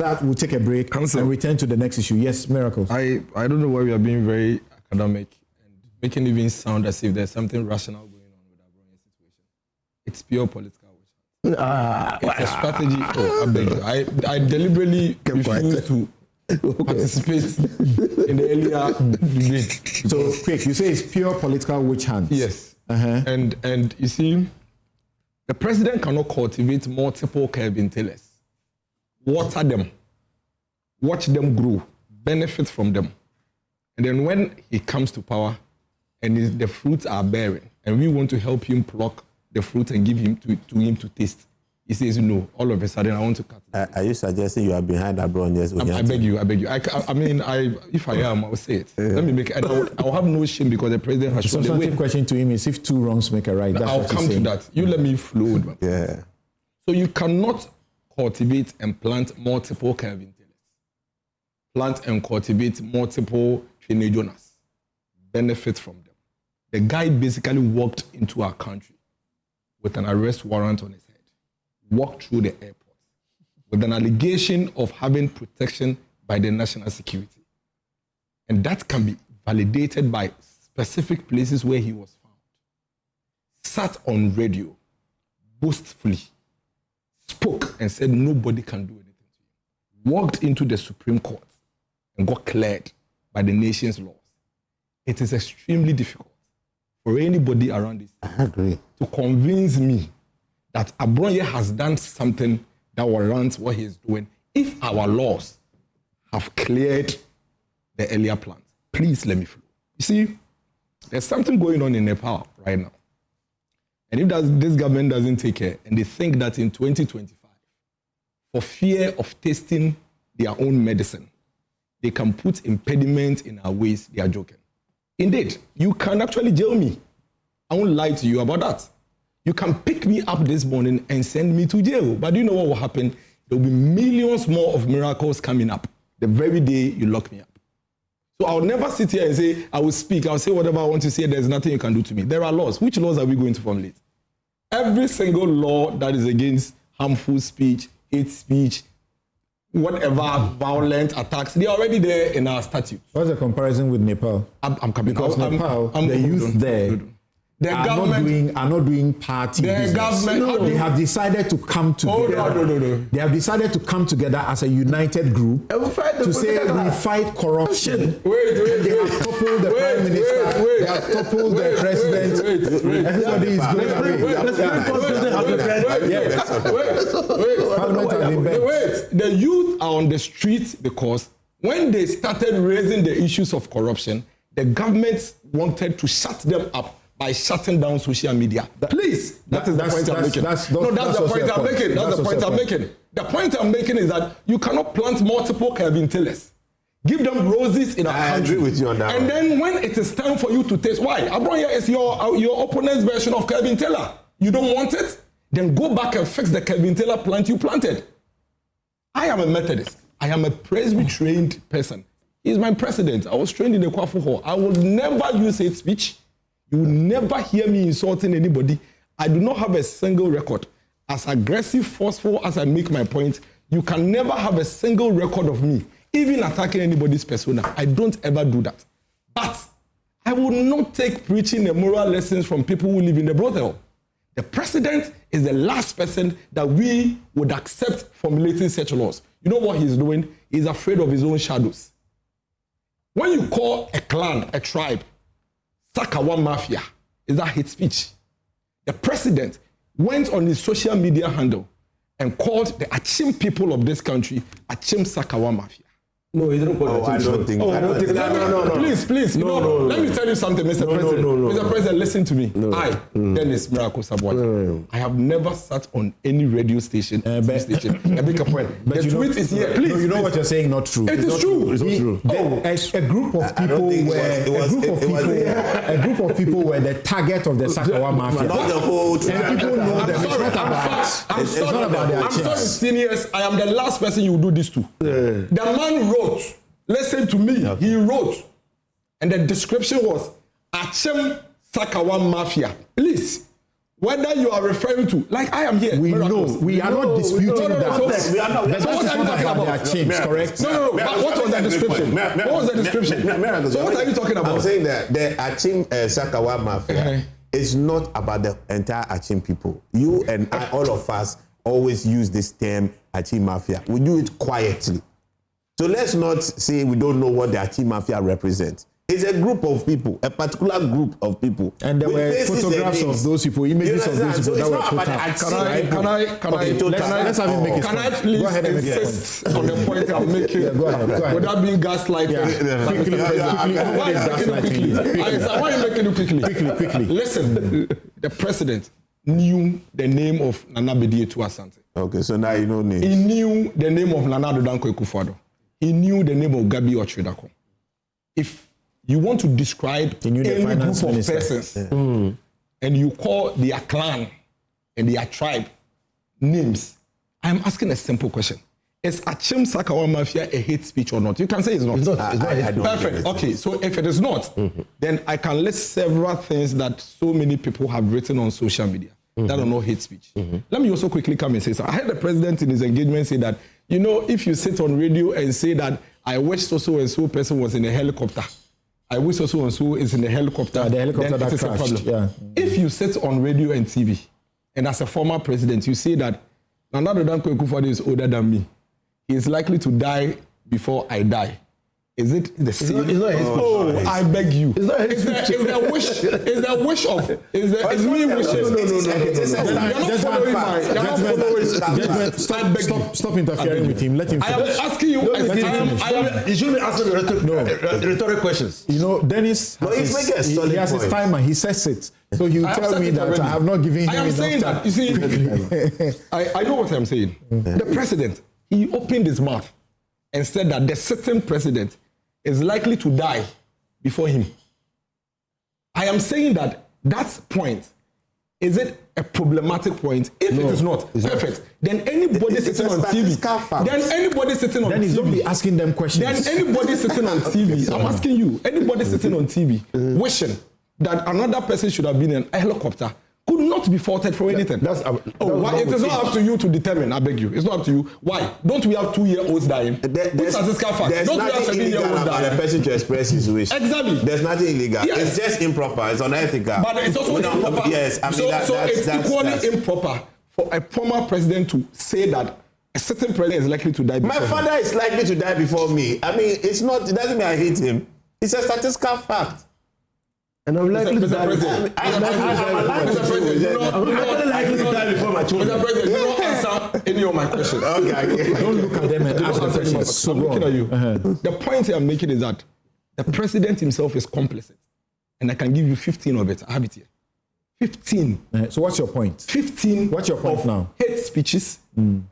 That will take a break and return to the next issue. Yes, Miracles. I don't know why we are being very academic and making it even sound as if there's something rational going on with Abronye's situation. It's pure political wish. It's a strategy. Oh, I beg you. I deliberately refuse to participate in the earlier debate. So, quick, you say it's pure political witch hunt. Yes. And you see, the president cannot cultivate multiple Kevin Taylors. Water them, watch them grow, benefit from them. And then when he comes to power and the fruits are bearing, and we want to help him pluck the fruit and give him to him to taste, he says, no, all of a sudden I want to cut it. Are you suggesting you are behind Abronye's? I beg you. I mean, if I am, I will say it. Let me make it. I will have no shame because the president has shown the way. The question to him is if two wrongs make a right. That's I'll come to that. You let me flow. Yeah. So you cannot cultivate and plant multiple Kevin Taylors. Plant and cultivate multiple Twene Jonas. Benefit from them. The guy basically walked into our country with an arrest warrant on his head. Walked through the airport with an allegation of having protection by the national security. And that can be validated by specific places where he was found. Sat on radio, boastfully, spoke and said nobody can do anything to him. Walked into the Supreme Court and got cleared by the nation's laws. It is extremely difficult for anybody around this to convince me that Abronye has done something that warrants what he is doing if our laws have cleared the earlier plans. Please let me flow. You see, there's something going on in Nepal right now. And if this government doesn't take care, and they think that in 2025, for fear of tasting their own medicine, they can put impediments in our ways, they are joking. Indeed, you can actually jail me. I won't lie to you about that. You can pick me up this morning and send me to jail. But do you know what will happen? There will be millions more of miracles coming up the very day you lock me up. So I'll never sit here and say, I will speak, I'll say whatever I want to say, there's nothing you can do to me. There are laws. Which laws are we going to formulate? Every single law that is against harmful speech, hate speech, whatever, violent attacks, they're already there in our statutes. What's the comparison with Nepal? I'm coming. Because Nepal, the youth there are not doing party business. They have decided to come together. No. They have decided to come together as a united group to say we fight corruption. They have toppled the prime minister. They have toppled the president. Everybody is going away. Wait. The youth are on the streets because when they started raising the issues of corruption, the government wanted to shut them up by shutting down social media. Please, that is the point I'm making. That's the point I'm making. That's the point I'm making. The point I'm making is that you cannot plant multiple Kevin Taylors. Give them roses in our country. I agree with you on that. And then when it is time for you to taste, why? Abronye is your opponent's version of Kevin Taylor. You don't want it? Then go back and fix the Kevin Taylor plant you planted. I am a Methodist. I am a Presby-trained person. He's my president. I was trained in the Kwafu Hall. I will never use hate speech. You will never hear me insulting anybody. I do not have a single record. As aggressive, forceful as I make my point, you can never have a single record of me, even attacking anybody's persona. I don't ever do that. But I will not take preaching the moral lessons from people who live in the brothel. The president is the last person that we would accept formulating such laws. You know what he's doing? He's afraid of his own shadows. When you call a clan, a tribe, Sakawa Mafia, is that hate speech? The president went on his social media handle and called the Akyem people of this country Akyem Sakawa Mafia. No, he didn't call it. I don't think. No. Please. No. Let me tell you something, Mr. President. Mr. President, listen to me. Dennis Miracle Sabwani. I have never sat on any radio station. I make a point. The tweet is here. Please. No, you know what you're saying? Not true. It is true. It's not true. A group of people were the target of the Sakawa Mafia. Not the whole. And people know them. It's not about their I'm sorry, seniors. I am the last person you will do this to. The man wrote. Listen to me. Okay. He wrote, and the description was Akyem Sakawa Mafia. Please, whether you are referring to, like I am here. We know. We are not disputing that. We are not. So what are you talking about? Their chains, correct? No. But what was the description? What was the description? So what are you talking about? I'm saying that the Akyem Sakawa Mafia is not about the entire Akyem people. You and I, all of us, always use this term Akyem Mafia. We do it quietly. So let's not say we don't know what the Akyem Mafia represents. It's a group of people, a particular group of people. And there were photographs of those people, images of those people that were put up. Let's have him make it. Can I please insist on the point I'm making? Go ahead. Without being gaslighted. Why are you making it quickly? Listen, the president knew the name of Nana Bediatu Asante. Okay, so now you know names. He knew the name of Nana Addo Dankwa Akufo-Addo. He knew the name of Gabi Ochredako. If you want to describe any group of persons and you call their clan and their tribe names, I'm asking a simple question. Is Akyem Sakawa Mafia a hate speech or not? You can say it's not. It's not. Perfect. Okay, so if it is not, then I can list several things that so many people have written on social media that are not hate speech. Let me also quickly come and say something. I heard the president in his engagement say that, you know, if you sit on radio and say that I wish so and so person was in a helicopter, I wish so and so is in a helicopter, the helicopter then that it is crashed. a problem. If you sit on radio and TV, and as a former president, you say that Nana Addo Dankwa Akufo-Addo is older than me, he is likely to die before I die. Is it the same? It's not his oh, I beg you. It's not his is there a wish? Is there a wish of? Is me wishing? No. Stop interfering with him. Let him finish. I am asking you. You shouldn't be asking rhetoric questions. You know, Dennis he has his timer. He says it. So he will tell me that I have not given him enough time. I am saying that. You see, I know what I'm saying. The president, he opened his mouth and said that the sitting president is likely to die before him. I am saying that point, is it a problematic point? If it is not, perfect. Then anybody sitting on TV, then he's don't be asking them questions. Then anybody sitting on TV, I'm asking you, anybody sitting on TV wishing that another person should have been in a helicopter could not be faulted for anything. It is not up to you to determine, I beg you. It's not up to you. Why? Don't we have 2-year-olds dying? There's nothing illegal about a person to express his wish. Exactly. There's nothing illegal. Yes. It's just improper. It's unethical. But it's also improper. Yes, I mean, so it's equally improper for a former president to say that a certain president is likely to die before My father is likely to die before me. I mean, it doesn't mean I hate him. It's a statistical fact. And I'm likely to die I'm likely to die before my children. Mr. President, you don't answer any of my questions. Okay. Don't look at them and ask the questions. So I'm looking at you. The point I'm making is that the president himself is complicit. And I can give you 15 of it. I have it here. 15. So what's your point? 15. What's your point now? Hate speeches.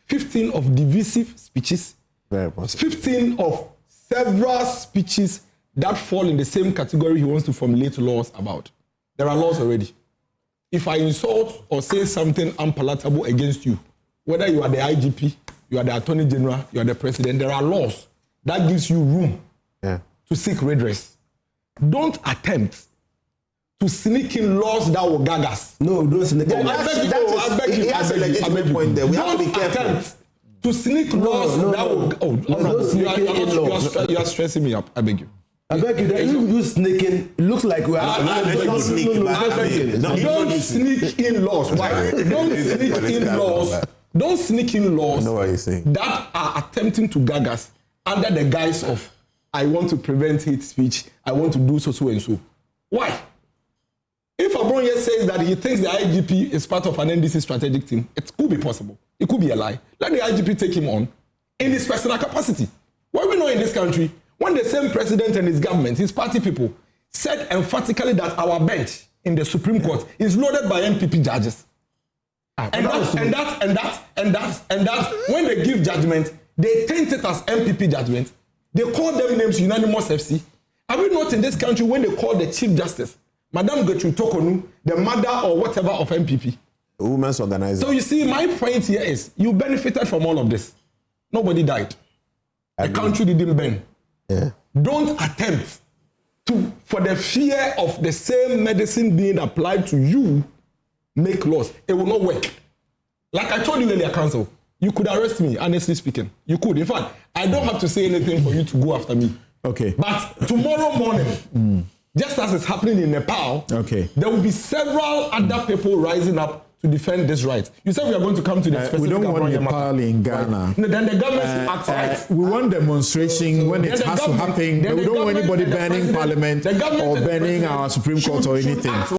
15 of divisive speeches. Very possible. 15 of several speeches that fall in the same category he wants to formulate laws about. There are laws already. If I insult or say something unpalatable against you, whether you are the IGP, you are the Attorney General, you are the President, there are laws that gives you room to seek redress. Don't attempt to sneak in laws that will gag us. No, don't sneak in. I beg you. He has a legitimate point there. We have to be careful. Attempt to sneak laws that will... You are stressing me up. I beg you. I beg you, you use sneaking. It looks like we are. Don't sneak in laws. Why? Don't sneak in laws. Don't sneak in laws. I know what you're saying. That are attempting to gag us under the guise of I want to prevent hate speech. I want to do so and so. Why? If Abronye says that he thinks the IGP is part of an NDC strategic team, it could be possible. It could be a lie. Let the IGP take him on in his personal capacity. What we know in this country, when the same president and his government, his party people, said emphatically that our bench in the Supreme Court is loaded by MPP judges. And that, when they give judgment, they taint it as MPP judgment. They call them names unanimous FC. Have we not in this country when they call the Chief Justice, Madame Gertrude Tokonu, the mother or whatever of MPP? The women's organizer. So you see, my point here is, you benefited from all of this. Nobody died. The country didn't burn. Yeah. Don't attempt to, for the fear of the same medicine being applied to you, make laws. It will not work. Like I told you earlier, counsel, you could arrest me, honestly speaking. You could. In fact, I don't have to say anything for you to go after me. Okay. But tomorrow morning, just as it's happening in Nepal, there will be several other people rising up to defend this right. You said we are going to come to the specific. We don't want Abronye Nepal in Ghana. Right. No, then the government should act right. We want demonstration when it has to happen. We don't want anybody burning parliament or burning our Supreme Court or anything.